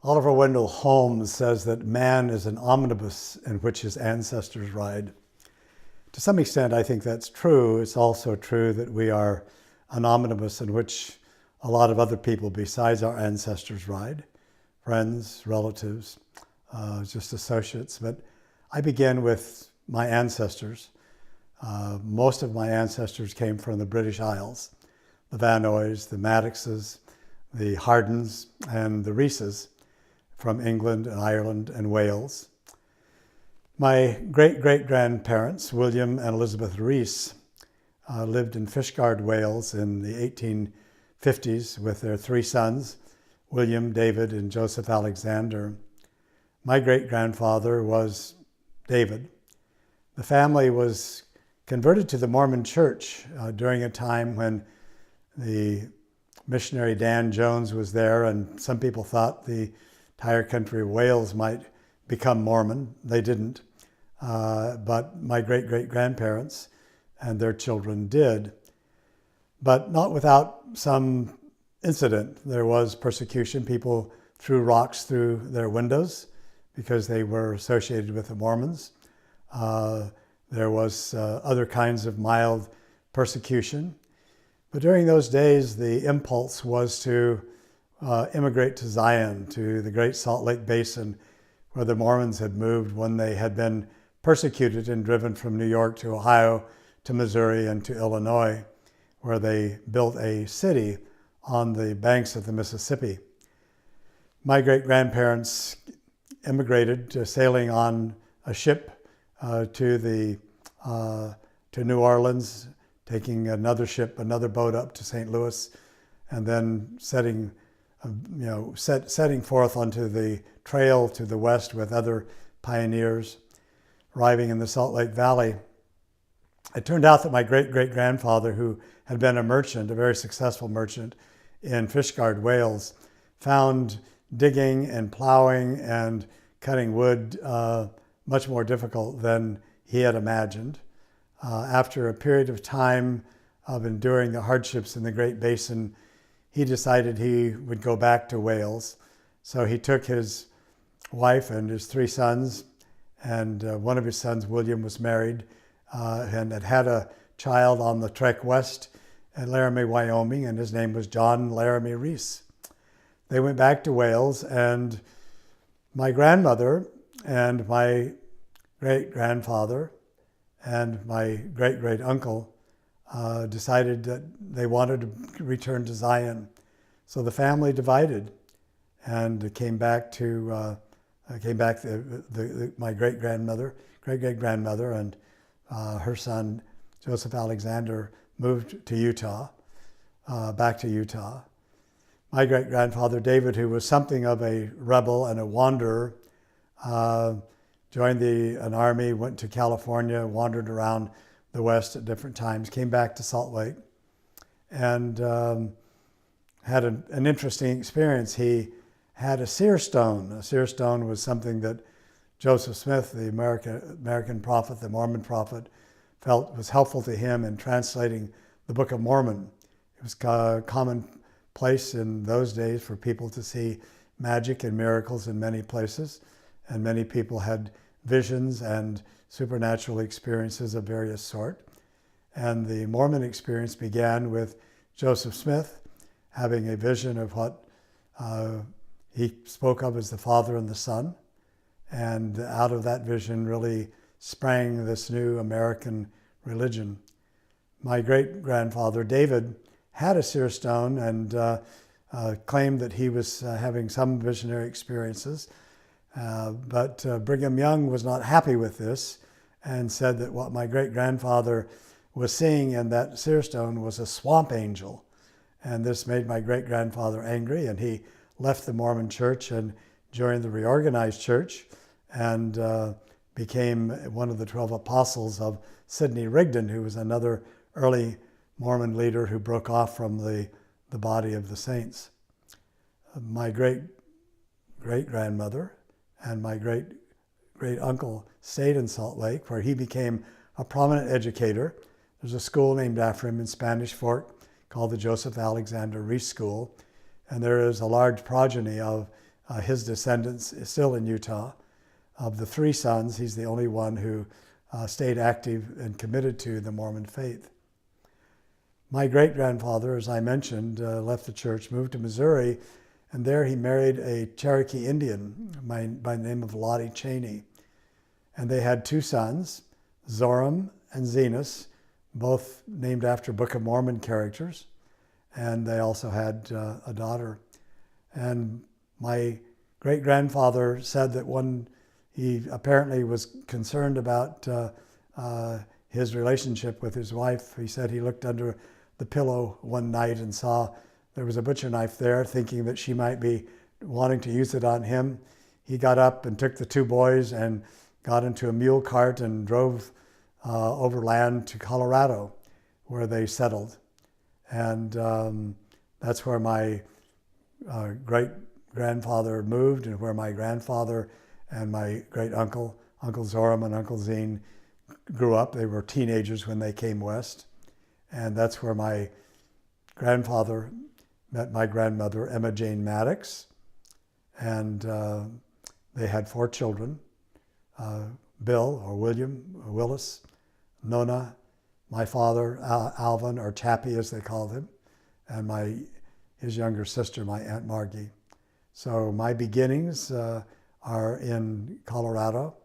Oliver Wendell Holmes says that man is an omnibus in which his ancestors ride. To some extent, I think that's true. It's also true that we are an omnibus in which a lot of other people besides our ancestors ride, friends, relatives, just associates. But I begin with my ancestors. Most of my ancestors came from the British Isles, the Vanoys, the Maddoxes, the Hardens, and the Reeses from England and Ireland and Wales. My great-great-grandparents, William and Elizabeth Rees, lived in Fishguard, Wales in the 1850s with their three sons, William, David, and Joseph Alexander. My great-grandfather was David. The family was converted to the Mormon Church during a time when the missionary Dan Jones was there, and some people thought the entire country of Wales might become Mormon. They didn't, but my great-great-grandparents and their children did. But not without some incident. There was persecution. People threw rocks through their windows because they were associated with the Mormons. There was other kinds of mild persecution. But during those days, the impulse was to immigrate to Zion, to the Great Salt Lake Basin, where the Mormons had moved when they had been persecuted and driven from New York to Ohio, to Missouri, and to Illinois, where they built a city on the banks of the Mississippi. My great-grandparents immigrated, sailing on a ship to New Orleans, taking another ship, another boat up to St. Louis, and then setting forth onto the trail to the west with other pioneers, arriving in the Salt Lake Valley. It turned out that my great-great-grandfather, who had been a merchant, a very successful merchant in Fishguard, Wales, found digging and plowing and cutting wood much more difficult than he had imagined. After a period of time of enduring the hardships in the Great Basin, he decided he would go back to Wales. So he took his wife and his three sons, and one of his sons, William, was married and had a child on the trek west at Laramie, Wyoming, and his name was John Laramie Rees. They went back to Wales, and my grandmother and my great-grandfather and my great-great-uncle decided that they wanted to return to Zion. So the family divided and came back to my great-great-grandmother, and her son, Joseph Alexander, moved to Utah, back to Utah. My great-grandfather, David, who was something of a rebel and a wanderer, joined an army, went to California, wandered around the West at different times, came back to Salt Lake, and had an interesting experience. He had a seer stone. A seer stone was something that Joseph Smith, the American prophet, the Mormon prophet, felt was helpful to him in translating the Book of Mormon. It was a common place in those days for people to see magic and miracles in many places, and many people had visions and supernatural experiences of various sort. And the Mormon experience began with Joseph Smith having a vision of what he spoke of as the Father and the Son. And out of that vision really sprang this new American religion. My great-grandfather, David, had a seer stone and claimed that he was having some visionary experiences. But Brigham Young was not happy with this and said that what my great-grandfather was seeing in that seer stone was a swamp angel. And this made my great-grandfather angry, and he left the Mormon church and joined the reorganized church and became one of the 12 apostles of Sidney Rigdon, who was another early Mormon leader who broke off from the body of the saints. My great-great-grandmother and my great-great-uncle stayed in Salt Lake, where he became a prominent educator. There's a school named after him in Spanish Fork called the Joseph Alexander Rees School, and there is a large progeny of his descendants still in Utah. Of the three sons, he's the only one who stayed active and committed to the Mormon faith. My great-grandfather, as I mentioned, left the church, moved to Missouri, and there he married a Cherokee Indian by the name of Lottie Cheney. And they had two sons, Zoram and Zenos, both named after Book of Mormon characters. And they also had a daughter. And my great-grandfather said that he apparently was concerned about his relationship with his wife. He said he looked under the pillow one night and saw there was a butcher knife there, thinking that she might be wanting to use it on him. He got up and took the two boys and got into a mule cart and drove overland to Colorado, where they settled. And that's where my great-grandfather moved, and where my grandfather and my great-uncle, Uncle Zoram and Uncle Zine, grew up. They were teenagers when they came west. And that's where my grandfather met my grandmother, Emma Jane Maddox. And they had 4 children, Bill, or William, or Willis, Nona, my father, Alvin, or Chappie as they called him, and his younger sister, my Aunt Margie. So my beginnings are in Colorado,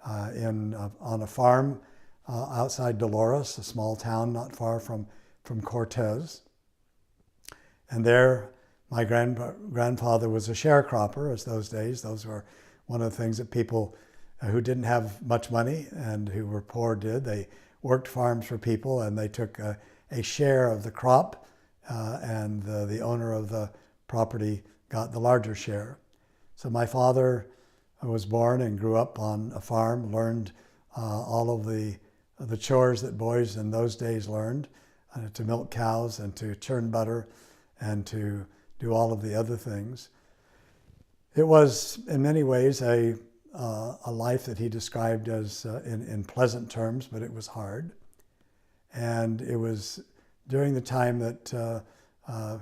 on a farm outside Dolores, a small town not far from Cortez. And there, my grandfather was a sharecropper, as those days. Those were one of the things that people who didn't have much money and who were poor did. They worked farms for people, and they took a share of the crop, and the owner of the property got the larger share. So my father was born and grew up on a farm, learned all of the chores that boys in those days learned, to milk cows and to churn butter and to do all of the other things. It was, in many ways, a life that he described as in pleasant terms, but it was hard. And it was during the time that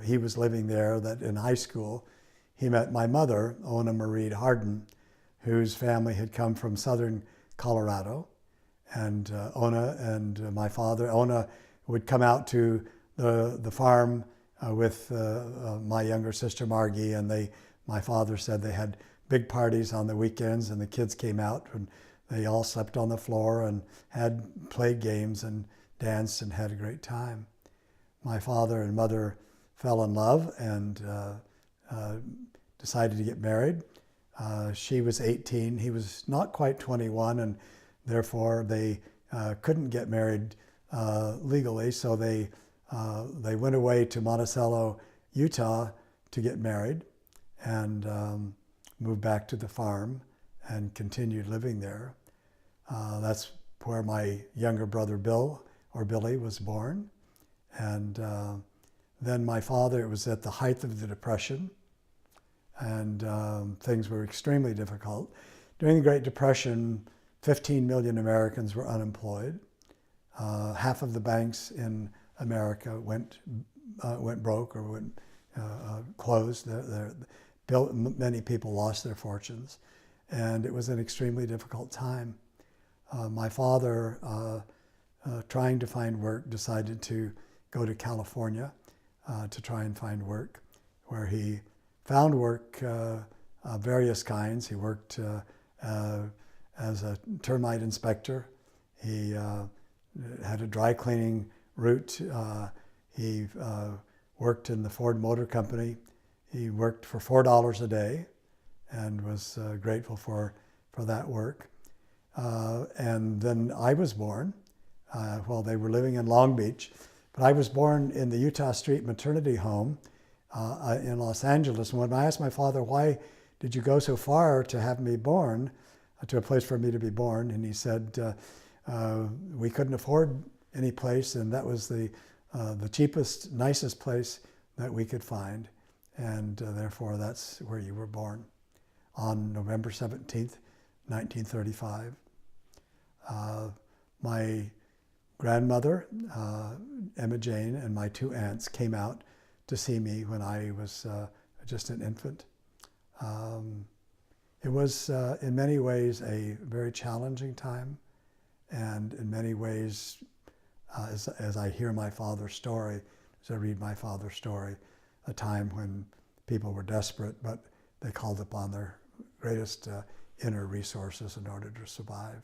he was living there that in high school, he met my mother, Ona Marie Harden, whose family had come from southern Colorado. And Ona and my father, Ona would come out to the farm with my younger sister Margie, and my father said they had big parties on the weekends, and the kids came out and they all slept on the floor and played games and danced and had a great time. My father and mother fell in love and decided to get married. She was 18, he was not quite 21, and therefore they couldn't get married legally, so they went away to Monticello, Utah to get married, and moved back to the farm and continued living there. That's where my younger brother Bill, or Billy, was born. And then my father, it was at the height of the Depression, and things were extremely difficult. During the Great Depression, 15 million Americans were unemployed. Half of the banks in America went broke or went closed. Many people lost their fortunes, and it was an extremely difficult time. My father, trying to find work, decided to go to California to try and find work, where he found work of various kinds. He worked as a termite inspector. He had a dry cleaning route. He worked in the Ford Motor Company. He worked for $4 a day and was grateful for that work. And then I was born while they were living in Long Beach. But I was born in the Utah Street Maternity Home in Los Angeles. And when I asked my father, why did you go so far to have me born, to a place for me to be born? And he said, we couldn't afford any place, and that was the cheapest, nicest place that we could find. And therefore, that's where you were born, on November 17th, 1935. My grandmother, Emma Jane, and my 2 aunts came out to see me when I was just an infant. It was, in many ways, a very challenging time, and in many ways, as I hear my father's story, as I read my father's story, a time when people were desperate, but they called upon their greatest inner resources in order to survive.